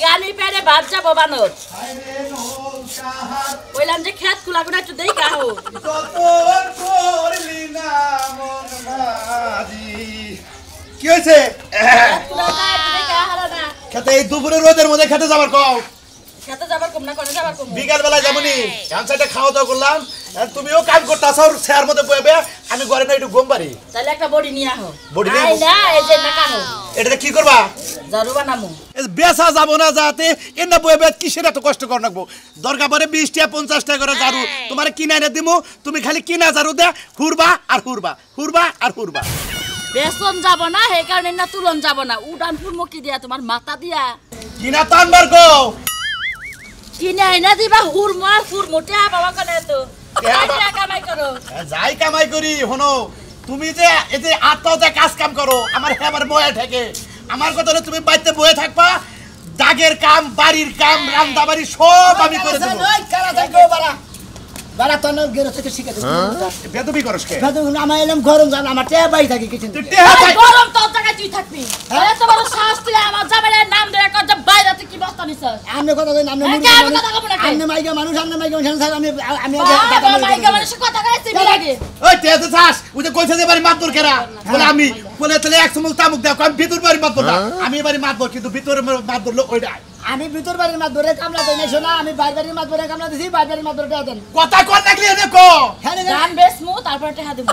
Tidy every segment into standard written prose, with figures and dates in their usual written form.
গানি পেরে ভাত যাবো বানর কইলাম যে খেত খোলা করে একটু দেই কাহো কি হয়েছে খেতে এই দুপুরের রোদের মধ্যে খেতে যাবার কও খেতে যাবার কম না করে যাবার কম বিকাল বেলা যাবনি সাইডে খাওয়া দাওয়া করলাম তুমিও কাম করতাছ আর চেয়ার মধ্যে বইবে আমি ঘরে না একটু ঘুম পারি তাহলে একটা বডি নিয়ে আহো বডি নিয়ে আই না এই যে না কাহো এটা কি করবা জারু বানামু বেসা যাব না যাতে এন্না বইবে কিসের এত কষ্ট কর রাখবো দরকার পড়ে 20 টাকা 50 টাকা করে জারু তোমারে কিনা এনে দিমু তুমি খালি কিনা জারু দে হুরবা আর হুরবা হুরবা আর হুরবা বেসন যাব না হে কারণে না তুলন যাব না উড়ান ফুলমুকি দিয়া তোমার মাথা দিয়া কিনা তানবার কো কিনা এনে দিবা হুরমার ফুরমুটা বাবা কোনে তো টাকা কামাই করো যাই কামাই করি হনো তুমি যে এই যে আত্মাতে কাজ কাম করো আমার হেবার বয়ে থাকে আমার কথা হলো তুমি বাইতে বয়ে থাকবা দাগের কাম বাড়ির কাম রান্না বাড়ি সব আমি করে দেব ওই কারা থাকো বাড়া বাড়া তো না গেরো থেকে শিখে দেব বেদবি করস কে বেদবি আমার এলাম গরম জান আমার টেয়া বাই থাকে কিচেন গরম তো টাকা তুই থাকবি আরে তো বড় সাহস তুই আমার জামাইয়ের নাম ধরে কত বাইরেতে কি বস্তা নিছস আমনে কথা কই আমনে মুরগি আমনে মাইগা মানুষ আমনে মাইগা মানুষ আমি আমি মাইগা মানুষ কথা কইছিস লাগে ওই তে তো চাস ওই যে কইছে যে বাড়ি মাতবর কেরা বলে আমি বলে তাহলে এক সমুল তামুক দাও আমি ভিতর বাড়ি মাতবর না আমি বাড়ি মাতবর কিন্তু ভিতরে মাতবর লোক ওইটা আমি ভিতর বাড়ির মাত ধরে কামলা দেই না শোনা আমি বাইরে বাড়ির মাত ধরে কামলা দিছি বাইরে বাড়ির মাত ধরে দেন কথা কোন লাগলি এনে কো হ্যাঁ গান বেসমু তারপর টাকা দেব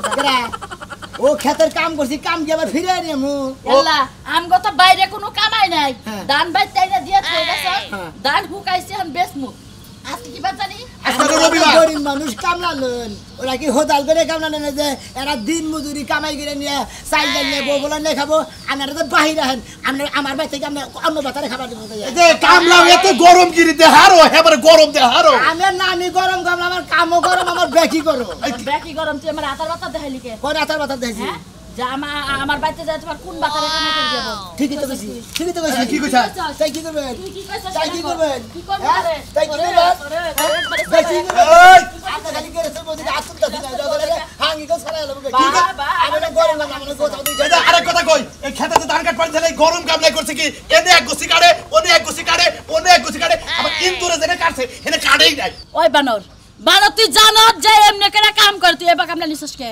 ও খেতের কাম করছি কাম কি আবার ফিরে আনিমু আল্লাহ আমগো তো বাইরে কোনো কামাই নাই ধান বাইত তাইরা দিয়া থই গেছ ধান হুকাইছি हम বেসমু আজকে কি বাত জানি আজকে রবিবার গরিব মানুষ কামলা লন ওরা কি হোদাল করে কামলা নেন যে এরা দিন মজুরি কামাই করে নিয়ে চাইল ডাল নিয়ে বউ বলা নিয়ে খাবো আপনারা তো বাহির আহেন আমরা আমার বাড়ি থেকে আমরা অন্য বাতারে খাবার দিব এই যে কামলা এত গরম গিরি দে হারো হেবারে গরম দে হারো আমি না আমি গরম কামলা আমার কামও গরম আমার বেকি গরম বেকি গরম তুই আমার হাতার বাতা দেখাইলি কে কোন আতার বাতা দেখছি যা আমার বাড়িতে যায় তোমার কোন বাতারে কামাই করে দেব ঠিকই তো কইছি ঠিকই তো কইছি কি কইছা তাই কি করবেন তুই কি কইছস তাই কি করবেন কি করবে রে তাই কি করবেন বেশি এই আপনি খালি করে সব বলি আতুল দাদি না জগলে হাঙ্গি কো ছড়াই লব কি আমি না গরম লাগা মানে কথা দিই এই যে আরেক কথা কই এই খেতে ধান কাট পানি এই গরম কামলাই করছে কি এনে এক গুছি কাটে ওনে এক গুছি কাটে ওনে এক গুছি কাটে আবার ইনতুরে জেনে কাটছে এনে কাটেই নাই ওই বানর বানর তুই জানো যে এমনি করে কাম করে তুই এবার কামলা নিছস কে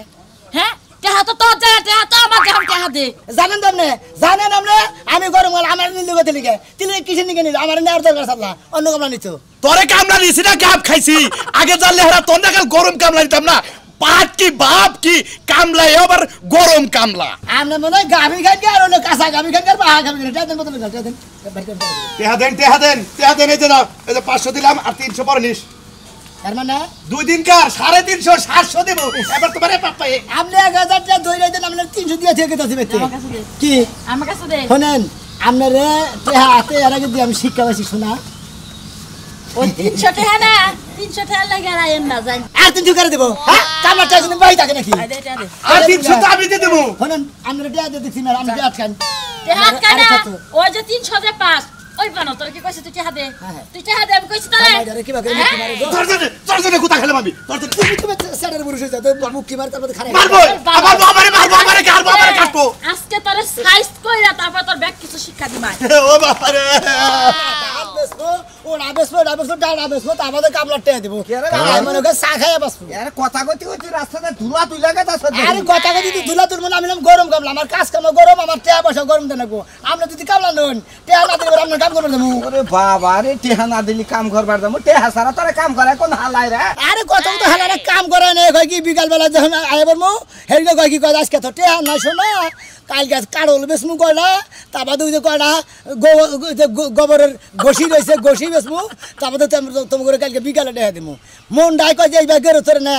হ্যাঁ টেহা তো তোর জায়গা টেহা তো আমার জায়গা টেহা দে জানেন আপনি আমি গরম গেল আমার নিলে গো তিলিকে কিসের নিকে নিল আমার নেওয়ার দরকার সাল্লা অন্য কামলা নিছো তোরে কামলা নিছি না গাব খাইছি আগে জানলে হেরা তোর না গরম কামলা নিতাম না পাট কি বাপ কি কামলা আবার গরম কামলা আমরা মনে হয় গাভি খাই আর হলো কাঁচা গাভি খাই আর বাহা গাভি খাই দেন মতো দেন টেহা দেন এই যে নাও এই যে 500 দিলাম আর 300 পরে নিস এর মানে 2 দিন কার 350 700 দেব এবার তোমারে পাপ্পা আপনি 1000 টাকা ধরে দেন আপনি 300 দিয়া থেকে দিতে বেতে আমার কাছে দে কি আমার কাছে দে শুনেন আপনারে টেহা হাতে এর আগে দিয়ে আমি শিক্ষা পাইছি শোনা ওই 300 টাকা না 300 টাকা লাগে রায়েন না যাই আর 300 করে দেব হ্যাঁ কামলা টাকা দিন বাই থাকে নাকি দে দে আর 300 তো আমি দিয়ে দেব শুনেন আপনারা টেহা দিয়ে দিছি না আমি টেহা খান টাকা কানা ওই যে 300 দে পাস ওই বানর তোর কি কইছিস তুই টাকা দে তুই টাকা দে আমি কইছি তারে আরে কি বাকি মুক্তি মারে গো তোর জন্য কোথা খেলাম আমি তোর জন্য তুমি সেটার পুরুষ হইতা তো মুক্তি মারে তারপর খারাপ মারবো আমারে কাটবো আজকে তোরে সাইজ কইরা তারপর তোর ব্যাগ কিছু শিক্ষা দিমাই ও বাবা রে ডাল বেসবো ও না বেসবো ডাল বেসবো তা আমাদের কামলা টেহা দেব কামাই মনে করে চা খাইয়া বাসবো আরে কথা কইতে কইতে রাস্তাতে ধুলা তুই লাগা তাছ আরে কথা কইতে তুই ধুলা তুলবো না আমি গরম কামলা আমার কাজ কাম গরম আমার টেহা পয়সা গরম দেন লাগবো আমরা যদি কামলা নন টেহা না দিলে আমরা কাম করব দেবো ওরে বাবা রে টেহা না দিলি কাম করবার দাম টেহা সারা তোরে কাম করে কোন হালাই রে আরে কত তো হালারে কাম করে না কই কি বিকাল বেলা যখন আইবার মু হেলকে কই কি কই আজকে তো টেহা না শোনা কাল গাছ কাড়ল বেসমু কয়টা তারপর দুই যে কয়টা গোবরের ঘষি রয়েছে ঘষি বেসমু তারপর তুমি করে কালকে বিকালে টেহা দিমু মন ডাই কয় যে এইবার গেরো তোর না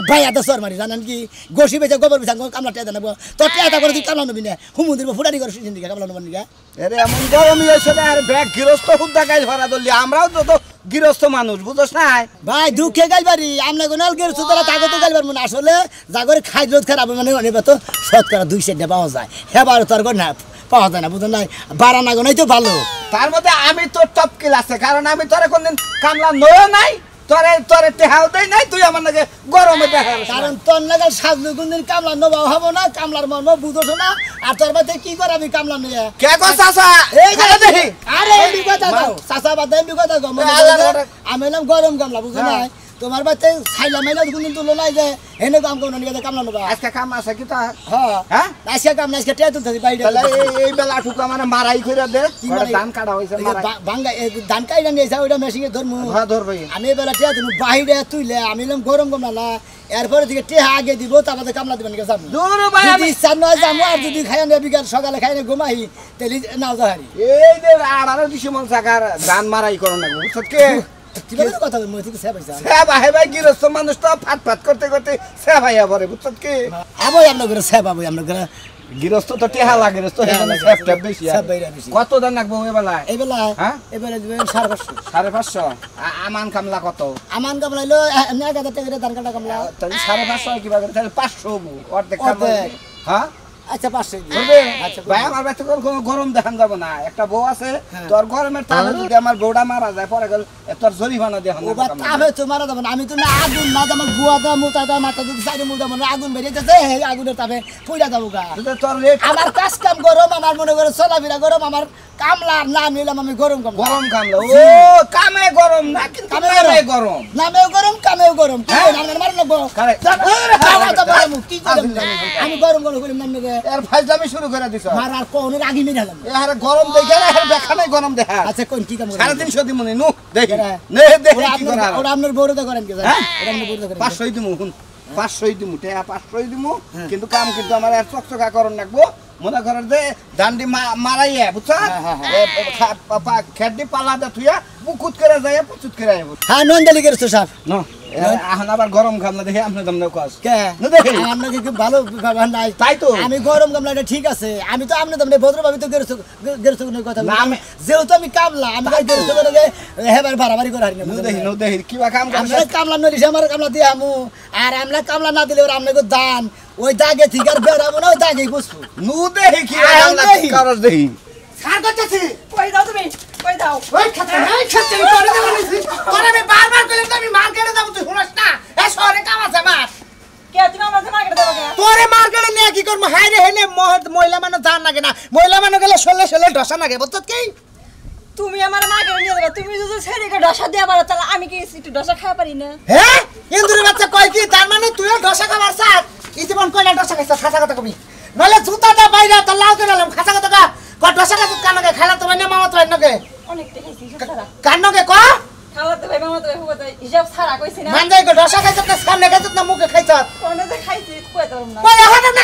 ভাই এত সর মারি জানেন কি ঘষি বেছে গোবর বেছে কামলা টেহা দেবো তোর টেহা করে তুই কামলা নবি না হুমু দিব ফুটানি করে সুচিন দিকে কামলা নবি না আরে এমন গরমই হইছে না আর ব্যাগ গৃহস্থ হুদ্দা গাইল ভরা দলি আমরাও তো গৃহস্থ মানুষ বুঝছ না ভাই দুঃখে গাইবারি আমরা কোন গেরছো তারা তাকে তো গাইবার মনে আসলে জাগরে খাই রোদ খারাপ মানে অনেক তো শতকরা 2 সেন্টে পাওয়া যায় হেবার তোর না পাওয়া যায় না বুঝলেন না বাড়া না গোনাই তো ভালো তার মধ্যে আমি তো টপ কিল আছে কারণ আমি তোরে কোনদিন কামলা নয় নাই তোরে তোরে টেহাও দেই নাই তুই আমার নাকি গরমে দেখা কারণ তোর নাগাল সাজলু কোনদিন কামলা নবা হবো না কামলার মর্ম বুঝোস না আর তোর বাদে কি করে আমি কামলা নিয়ে কে গো চাচা এই যে খালি দেখি আরে এমনি কথা দাও চাচা বাদে এমনি কথা দাও আমি এলাম গরম কামলা বুঝো না তোমার বাচ্চা ছাইলা মাইলা কোনদিন তুলো নাই যে এনে কাম করো নিয়ে কামলা নবা আজকে কাম আছে কি তা হ্যাঁ হ্যাঁ আজকে কাম না আজকে টেয়া তুলতে বাইরে তাহলে এই বেলা ঠুকা মানে মারাই কইরা দে ধান কাটা হইছে মারাই বাঙ্গা ধান কাইরা নিয়ে যাও ওটা মেশিনে ধরমু হ্যাঁ ধরবই আমি এবেলা টেয়া তুমি বাইরে তুইলে আমি এলাম গরম কামলা না এরপরে দিকে টেহা আগে দিব তারপরে কামলা দিবেন নিয়ে যাবো দূর ভাই যদি আমি ইচ্ছা নয় যাবো আর যদি খাই না বিকাল সকালে খাই না ঘুমাই তাহলে নাও যাহারি এই যে আর দিশে মন সাকার ধান মারাই করো না বুঝছ কে কিভাবে কথা বলবো তুই সে পয়সা সে ভাই ভাই গিরস্ত মানুষ তো ফাট ফাট করতে করতে সে ভাইয়া পরে বুঝছ কি আবই আমরা করে সে পাবো আমরা করে গিরস্ত তো টেহা লাগে গিরস্ত সেফটা বেশি সব বাইরে বেশি কত দাম লাগবো এই বেলা এবেলা হ্যাঁ এবেলা দিবেন 550 550 আমান কামলা কত আমান কামলাইলো 1000 টাকা ধান কাটা কামলা তাহলে 550 কিভাবে তাহলে 500 অর্ধেক কামলা অর্ধেক। হ্যাঁ আচ্ছা 500 বলবে আচ্ছা ভাই আমার বাড়িতে কোনো গরম দেখান যাব না একটা বউ আছে তোর গরমের তালে যদি আমার বউটা মারা যায় পরে গেল তোর জরিমানা দেখান ও বা তাবে তোমার দাম আমি তো না আগুন না আমার বুয়া দাম মুতা দাম মাথা দিতে সাইডে মুতা মনে আগুন বেরিয়েছে এই আগুনের তাপে পয়লা দাও গা তোর রেট আমার কাজ কাম গরম আমার মনে করে চলাফেরা গরম আমার কামলা না নিলাম আমি গরম কাম গরম কামলা ও কামে গরম না কিন্তু কামে কামে গরম নামেও গরম কামেও গরম কি হ্যাঁ? নামের মার লাগবো কারে? কি করব আমি গরম গরম করি নামে এর ফাইজলামি শুরু করে দিছ মার আর কোন আগে মেরে গেলাম এর গরম দেখে না এর দেখা নাই গরম দেখা আচ্ছা কোন কি কাম 350 দিমু নু দেখি কেরা? নে দেখি কি করে ওরা আপনার বড়টা করেন কি হ্যাঁ? ওরা আপনার বড়টা করেন 500 দিমু হুন 500 দিমু টেয়া 500 দিমু কিন্তু কাম কিন্তু আমার আর চকচকা করন লাগবো মনে করেন যে ডান্ডি মারাইয়া বুঝছা খেডি পালা দে তুইয়া বুকুত করে যায় পুচুত করে আইব হ্যাঁ নন্দালি করছো সাহেব ন এখন আবার গরম খাম না দেখে আপনি দাম নাও কাজ কে না দেখি আপনাকে খুব ভালো ব্যবহার নাই তাই তো আমি গরম কামলা এটা ঠিক আছে আমি তো আপনি তো ভদ্রভাবে তো গেরছো কথা না, আমি- যেহেতু আমি কামলা আমি তাই গেরছো করে হেবার বাড়াবাড়ি করে হারি না নো দেখি কিবা কাম আমরা করছ কামলা নলিস আমার কামলা দিয়ে আমু আর আমরা কামলা না দিলে ওরা আপনাকে দান ওই দাগে ঠিক আর বেরাবো না ওই দাগেই বসবো নু দেখি কি আয়, কাম দেখি। করছ দেখি সার করতেছি কই দাও তুমি কই দাও ওই খাতে করে দেবো নিছি তোরে আমি বারবার কইলাম তো আমি মার্কেটে যাবো তুই শুনস না এ শহরে কাম আছে আমার কে তুমি আমার মার্কেটে দেবো কে তোরে মার্কেটে নিয়ে কি করবো হাইরে হেলে মহিলা মানুষ জান লাগে না মহিলা মানুষ গেলে শোলে ঢসা লাগে বুঝছ কি তুমি আমার মার্কেটে নিয়ে যাবে তুমি যদি ছেড়েকে ডসা দিয়ে পারো তাহলে আমি কি একটু ডসা খাওয়া পারি না হ্যাঁ ইন্দুরের বাচ্চা কয় কি তার মানে তুইও ঢসা খাবার চাস ইতিমন কয়লা ঢসা খাইছ খাসা কথা কবি নলে জুতাটা বাইরে তো লাউ করে নাম খাসা কথা ক ঢসা খাইছ কানকে খালা তো মানে মামা তো নকে অনেকটা খাইছি হিসাব ছাড়া কানকে ক খাওয়াতে ভাই মামা তো হুবতে হিসাব ছাড়া কইছি না মান যাই গো ঢসা খাইছ না সামনে খাইছ না মুখে খাইছ কোনে যে খাইছি কই দাও না কই এখন না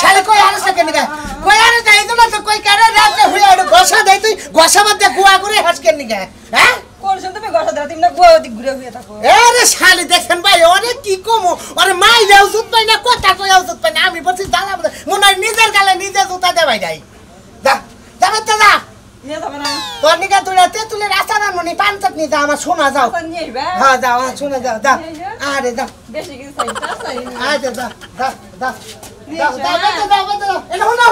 শালে কই আর সেকেন্ড গে কই আর যাই তো না তো কই কারে রাতে হইয়া ওটা গসা দেই তুই গসা মধ্যে গুয়া করে হাসকেন নি গে হ্যাঁ কোন শুন তুমি গসা দাও তুমি না গুয়া দিক ঘুরে ঘুরে থাকো আরে শালি দেখেন ভাই অনেক কি কমো আরে মাই যাও জুত পাই না কথা কই যাও জুত পাই না আমি বলছি দাঁড়া মনে হয় নিজের গালে নিজে জুতা দে ভাই যাই যা যাবে তো যা নিয়ে যাবে না তোর নিকা তুই তেঁতুলের আচার আনমনি পান চাটনি যা আমার শোনা যাও আচ্ছা নিয়ে আইবা হ্যাঁ যাও শোনা যাও যা আরে যা বেশি কিছু চাই না চাই না আচ্ছা যা যা যা দাও এটা হলো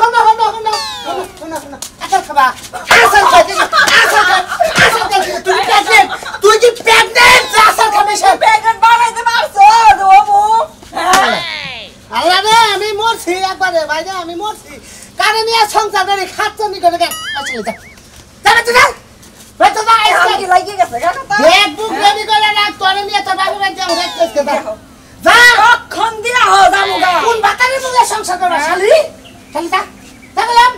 আচার খাবা আচার খাইতে আচার খাই তুই প্রেগনেন্ট তুই কি প্রেগনেন্ট আচার খাবে সে প্যাকেট বানাইতে পারছো বাবু আল্লাহ রে আমি মরছি একবারে ভাই রে আমি মরছি কারে নিয়ে সংসারে খাচ্ছনি করে গেল আচ্ছা যা যাবে তো যা বেতো যা আমি কি লাগিয়ে গেছে কাকা এক বুক রেডি করে রাখ তোরে নিয়ে তোর বাবু বাড়িতে আমরা দেখতে যা যা কখন দিয়া হো জামুগা কোন বাতারে মুগে সংসার করা শালি শালি যা যা গেলাম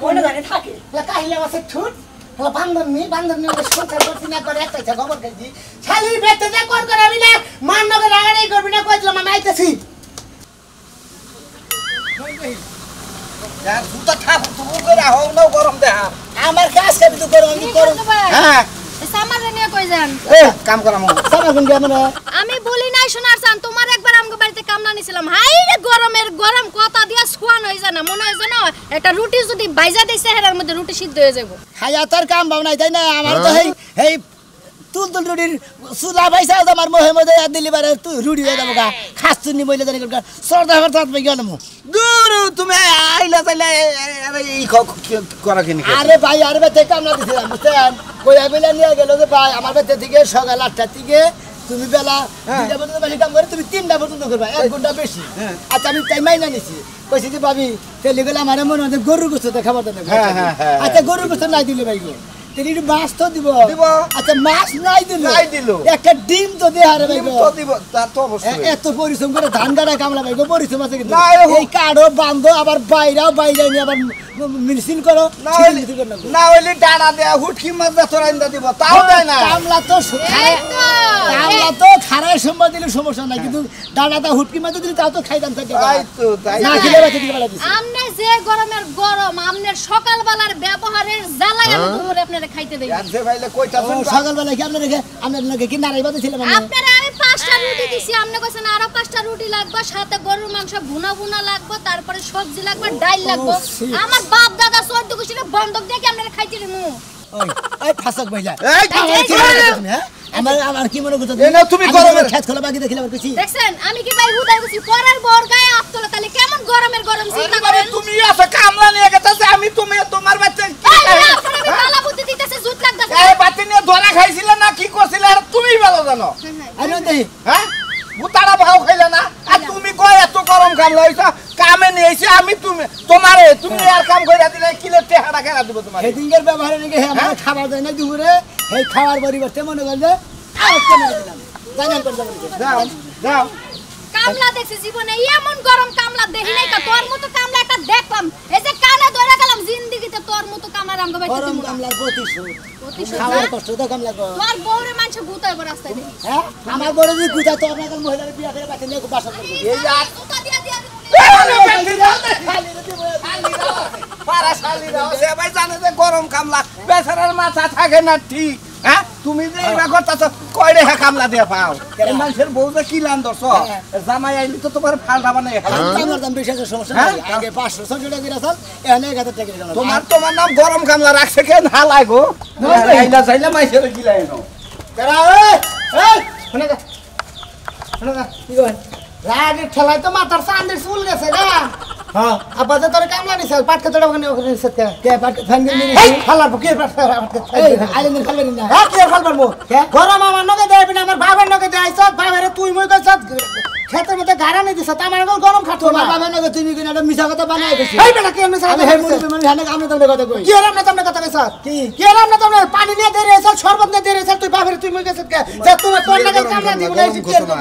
কোনে জানি থাকে লা কাহিলে আছে ছুট হলো বান্দর নি ওকে সংসার করতে না করে একটা ইচ্ছা খবর খাইছি শালি বেতে যা কর করে আমি না মান নগে রাগাড়াই করবি না কইছিলাম আমি আইতেছি यार तू तो था तू করে হও না গরম দেখা আমার কাজ খাবি তো করো আমি করো হ্যাঁ সামারে নিয়ে কই যান এই কাম করামু সারা গুন আমরা আমি বলি নাই শোনার চান তোমার একবার আমগো বাড়িতে কামনা নিছিলাম হাই রে গরম কথা দিয়া শুয়ান হই যায় না মনে হয় যেন একটা রুটি যদি বাইজা দেই চেহারার মধ্যে রুটি সিদ্ধ হয়ে যাবো হায়াতার কাম ভাবনাই তাই না আমার তো এই তুল রুটির সুলা পয়সা আমার মোহে মধ্যে দিলি বারে তুই রুটি হয়ে যাবো গা খাচ্ছুনি বইলে জানি সর্দার হঠাৎ পেয়ে গেলাম দূর তুমি আইলা চাইলা এই করা কিনি আরে ভাই আরে ভাই কামনা দিছিলাম বুঝছেন কইয়া বেলা নিয়ে গেল যে ভাই আমার বাড়ি থেকে সকাল 8টা থেকে তুমি বেলা 2টা পর্যন্ত বেশি কাম করে তুমি 3টা পর্যন্ত করবা 1 ঘন্টা বেশি আচ্ছা আমি তাই মাইনা নিছি কইছি যে ভাবি তেলে গেলে আমার মনে হয় গরুর গোশত খাবার দেন আচ্ছা গরুর গোশত নাই দিলে ভাই গো তেলি একটু মাছ তো দিব আচ্ছা মাছ নাই দিল একটা ডিম তো দে আরে ভাই গো তো দিব তা তো অবশ্যই এত পরিশ্রম করে ধান কাটা কামলা ভাই গো পরিশ্রম আছে কিন্তু এই কাড়ো বান্ধো আবার বাইরে নিয়ে আবার মিলসিন করো না হইলে ডানা দেয়া হুটকি মাছ দা তোরা ইন্দা দিব তাও দেয় না কামলা তো খারাপ সম্বাদ দিলে সমস্যা নাই কিন্তু ডানাটা হুটকি মাছ দিলে তাও তো খাইতাম থাকে তাই তো তাই না খেলে বাকি দিকে বেলা দিছি আমনে যে গরমের গরম আমনের সকালবেলার ব্যবহারের জ্বালায় আমি দুপুরে আপনারে খাইতে দেই আনছে ভাইলে কইতাছেন সকালবেলা কি আপনার নাকি কি নারাই বাদে ছিলাম আপনারা আমি 5টা রুটি দিছি আমনে কইছেন আরো 5টা রুটি লাগবে সাথে গরুর মাংস ভুনা লাগবে তারপরে সবজি লাগবে ডাল লাগবে আমার বাপ দাদা 14 কুশিলে বন্ধক দিয়ে কি আপনারা খাইতে দিমু এই ফাসক ভাইলা আমার কি মনে করতে তুমি গরমের খেত খোলা বাকি দেখিলাম কিছু দেখছেন আমি কি ভাই হুদাই গেছি পরের বর গায়ে আফতলা তাহলে কেমন গরমের গরম চিন্তা করেন তুমি আছে কামলা নিয়ে গেছাছে আমি তুমি তোমার বাচ্চা আমি তালা বুদ্ধি দিতেছে জুত লাগতাছে এই বাচ্চা নিয়ে ধরা খাইছিলে না কি করছিলে আর তুমি ভালো জানো আরে দেই হ্যাঁ বুতারা ভাও খাইলে না আর তুমি কই এত গরম কাম লইছো কামে নিয়েছি আমি তুমি আর কাম কইরা দিলে কিলে টেহাড়া কেনা দিব তোমার হেডিংয়ের ব্যবহারে নাকি আমার খাবার দেয় না দুপুরে এই খাবার পরিবর্তে মনে করলে আরেকটা মেরে দিলাম জানেন কোন যাও যাও কামলা দেখছি জীবনে এমন গরম কামলা দেখি নাই তোর মতো কামলা একটা দেখলাম এই যে কানে ধরে গেলাম জিন্দেগিতে তোর মতো কামলা রামগো বাইতে গরম দিমু কামলার প্রতিশোধ প্রতিশোধ খাবার কষ্ট তো কামলা গো তোর বউরে মানুষ ভূতায় বড় রাস্তায় দেখি হ্যাঁ আমার বড় যে গুজা তো আপনার মহিলার বিয়া করে বাচ্চা নিয়ে বাসা করবে এই আর জুতা দিয়া দিয়া পারা শালি দাও সে ভাই জানে যে গরম কামলা বেচারার মাথা থাকে না ঠিক হ্যাঁ তুমি যে এইবা করতাছ কয় রে কামলা দিয়া পাও এই মানুষের বউ যে কি লান দছ জামাই আইলি তো তোমার ফালটা বানাই কামলার দাম বেশি আছে সমস্যা নাই আগে 500 600 টাকা দিরাছাল এখানে 1000 টাকা দিলাম তোমার নাম গরম কামলা রাখছে কেন হালাই গো আইলা যাইলা মাইছের কি লাইনো কারা এই শুনে যা কি করেন রাগের ঠেলায় তো মাথার চাঁদের চুল গেছে না হ্যাঁ আব্বা যে তোর কামলা নিছে পাট কতটা ওখানে নিছে কে পাট ফ্যান নিছে এই ফালার বুকে পাট এই আইলেন ফালবেন না হ্যাঁ কি ফালবেন মো গরম আমার নগে দেবি না আমার বাবার নগে দেইছ বাবারে তুই মই কইছ খেতের মধ্যে গাড়া নি দিছ তা আমার গরম খাটো না বাবার নগে তুমি কিনা একটা মিছা কথা বানাই গেছিস এই বেটা কি মিছা কথা এই মুড়ি মানে হানে আমি তোমরা কথা কই কি এরাম না তোমরা কথা কইছ কি এরাম না তোমরা পানি নিয়ে দেরে এসে শরবত নিয়ে দেরে এসে তুই বাবারে তুই মই কইছ কে যে তুমি তোর নগে কামলা দিব না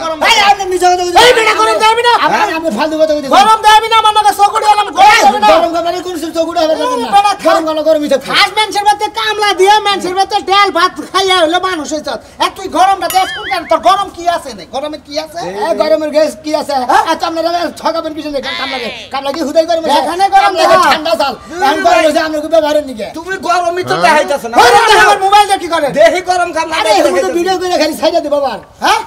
গরম ভাই আপনি মিছা কথা কইছ এই বেটা গরম দেবি না আমি ফালতু কথা কইছ গরম দেবি না আমার নগে চকুড়ি আলাম গরম গাবারে কোন চকুড়ি হবে না বেটা গরম গরম মিছা খাস মানুষের মধ্যে কামলা দিয়ে মানুষের মধ্যে ডাল ভাত খাইয়া হলো মানুষ হইছ এত তুই গরমটা দেখ কোন কেন তোর গরম কি আছে না গরমে কি আছে গরমের গ্যাস কি আছে আচ্ছা আপনারা ঠকাবেন কিছু নেই কামলা কি হুদাই গরম এখানে গরম ঠান্ডা চাল এখন গরম হইছে আমরা ব্যবহারের নিকে তুমি গরমই তো দেখাইতাছ না আমার মোবাইল দেখি করে দেখি গরম কামলা আরে তুমি তো ভিডিও করে খালি ছাইড়া দে বাবার হ্যাঁ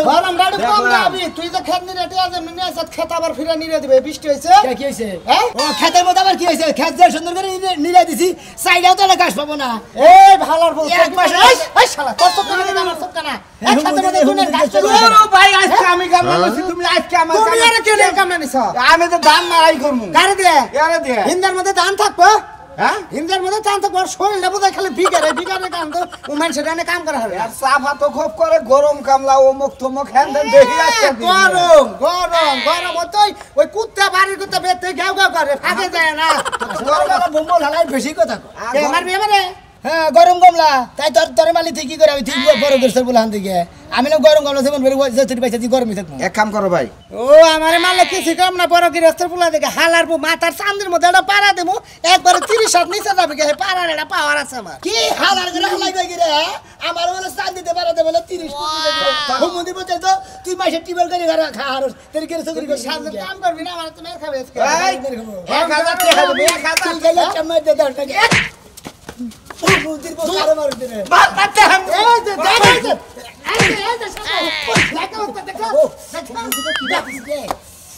গরম গাড়ি কম দাবি তুই তো খেত নিরে তে আজ এমনি আছে খেত আবার ফিরা নিরে দিবে বৃষ্টি হইছে কি হইছে হ্যাঁ ও খেতের মধ্যে আবার কি হইছে খেত যে সুন্দর করে নিরে দিছি ছাইড়াও তো ঘাস পাবো না এই ভালোর বল এক মাস এই শালা তোর তো কানে না আমার সব কানা এই খেতের মধ্যে কোন ঘাস ও ভাই আজকে আমি কামলা কইছি তুমি আজকে আমার তুমি আর কেন কামলা নিছ আমি তো ধান মারাই করমু গাড়ি দে ইয়ারে দে হিন্দার মধ্যে ধান থাকবো হ্যাঁ হিন্দার মধ্যে ধান থাকবো শরীরটা বোধহয় খালি বিগারে কাম তো ও মানুষের কানে কাম করা হবে আর সাফা তো খুব করে গরম কামলা ও মুখ তো মুখ হ্যান দেখি আজকে গরম হতোই ওই কুত্তা বাড়ির কুত্তা বেতে গাও করে ফাঁকে যায় না গরম বোম্বল হালাই বেশি কথা মারবি আমারে হ্যাঁ গরম কমলা তাই তোর মালি তুই কি করে আমি ঠিক বড় করছর বলে হান দিকে আমি না গরম কমলা যেমন বের যে তুই পয়সা তুই গরমই থাকবো এক কাম করো ভাই ও আমারে মালে কিছু কাম না বড় গৃহস্থর পোলা দেখে হালার মাথার চান্দের মধ্যে একটা পাড়া দেবো একবারে 30 হাত নিচে যাবে কে পাড়ার একটা পাওয়ার আছে আমার কি হালার করে হালাই গই রে আমার বলে চাঁদ দিতে পারা দে বলে 30 হুমুদি বলতে তো তুই মাসে টিবল করে ঘরে খা আর তোর কি সগরি করে সামনে কাম করবি না আমার তো মের খাবে আজকে 1000 টাকা দেব 1000 তুই গেলে চামাই দে 10 টাকা হুমুদির বল আরো মার দে বাতে হাম এই যে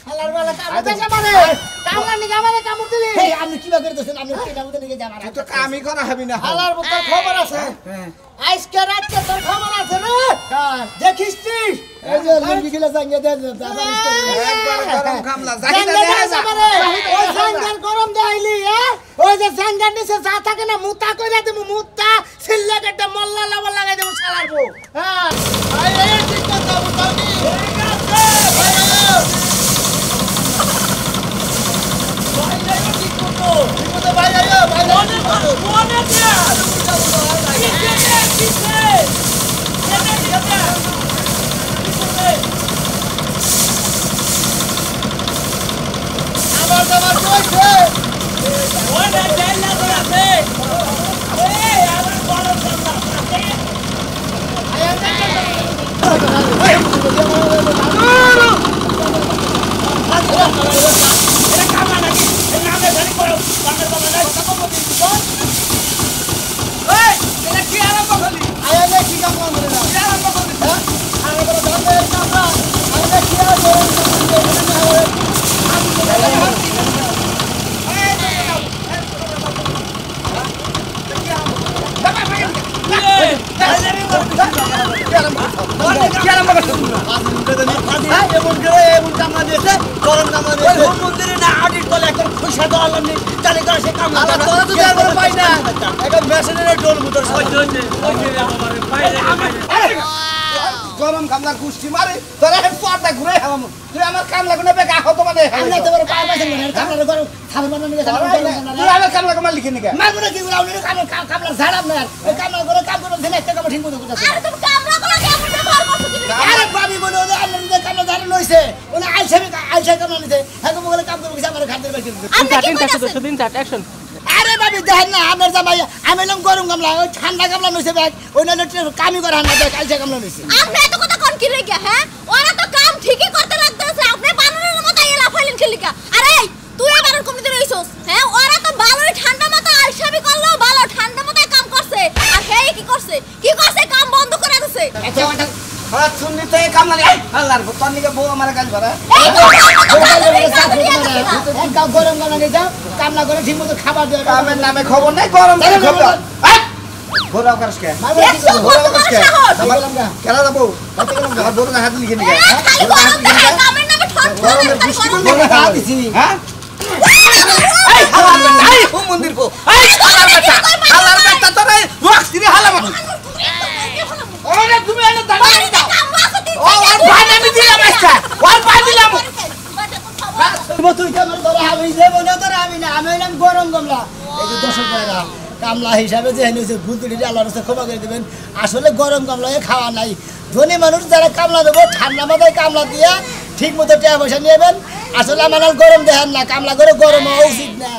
হালার বেলা কামড় দেছে মানে কামলা নি কামড়ে কামড় দিলি এই আমি কিবা করে দছেন আপনি টিনা মধ্যে নিয়ে যান তুই তো কামই করা হবি না হালার মতো খবর আছে আজকে রাতে তোর খবর আছে রে দেখিস তুই এই যে লুঙ্গি গিলা জাঙ্গে দে দাদা একবার গরম কামলা জাঙ্গে জাগিনা দে আমারে ওই জাঙ্গার গরম দেইলি ওই যে জাঙ্গার নিচে যা থাকে না মুতা কইরা দেবো মুতা সিল্লা কেটে মোল্লা লাগাই লাগাই দেবো শালারবো হ্যাঁ আই এই ঠিক কথা বুঝাওনি গরম কামলা গুষ্টি মারে তোরা পর্দা ঘুরে হাওয়াম তুই আমার কামলা কোনে বেকা হত মানে আমরা তো বড় পায় পাইছেন না কামলা গরম খাবার বানানো নিয়ে তুই আমার কামলা কোমা লিখে নিকে মারবো কি গুলা উনি কামলা ঝাড় আপনার ওই কামলা করে কাম করবেন দিন একটা কাম ঠিক মতো করতেছে আরে তুমি কামরা গুলো কেমন ব্যবহার করছো তুমি আরে ভাবি বলে ওই আপনার যে কামলা ঝাড় লইছে ওনা আইছে কামলা নিছে হ্যাঁ বলে কাম করবে আমরা খাদ্যের বাইরে আরে ভাবি দেখেন না আপনার জামাই আমি এলাম গরম গামলা ওই ঠান্ডা গামলা নইছে ব্যাগ ওই নালে কামই করে না দেখ আইছে গামলা নইছে আপনি এত কথা কোন কি রেগে হ্যাঁ ওরা তো কাম ঠিকই করতে লাগতেছে আপনি বানরের মতো এলা ফাইলেন খেলিকা আরে তুই আবার কমিতে রইছস হ্যাঁ ওরা তো ভালোই ঠান্ডা মতো আলসামি করলো ভালো ঠান্ডা মতো কাম করছে আর হে কি করছে কাম বন্ধ করে দিছে আচ্ছা হাত শুননিতে কামলা লি আল্লাহর তোর নিকে বউ আমার গাল ভরা গরম গামলা নিয়ে যাও কামলা করে ঠিক মতো খাবার দেবে কামের নামে খবর নাই গরম খবর ঘোরাও করস কে ঘোরাও করস কে কেন যাবো ঘর বড় হাত লিখে নিকে কামের নামে ঠক গরমের বৃষ্টি বন্ধ হাত দিছি হ্যাঁ এই হালার বেটা এই ও মন্দির কো এই হালার বেটা তোরে রক্সিরে হালাম ওরে তুমি এনে দাঁড়াই দাও ও আর ভাই আমি দিলাম একটা ওর ভাই দিলাম তুই কেমন ধরে আমি যাবো না তোর আমি না আমি হইলাম গরম গামলা এই যে 10 টাকা কামলা হিসাবে যে এনেছে ভুল ত্রুটি আল্লাহর কাছে ক্ষমা করে দেবেন আসলে গরম গামলায় খাওয়া নাই ধনী মানুষ যারা কামলা দেবো ঠান্ডা মাথায় কামলা দিয়া ঠিক মতো টাকা পয়সা নেবেন আসলে আমার গরম দেখেন না কামলা করে গরম হওয়া উচিত না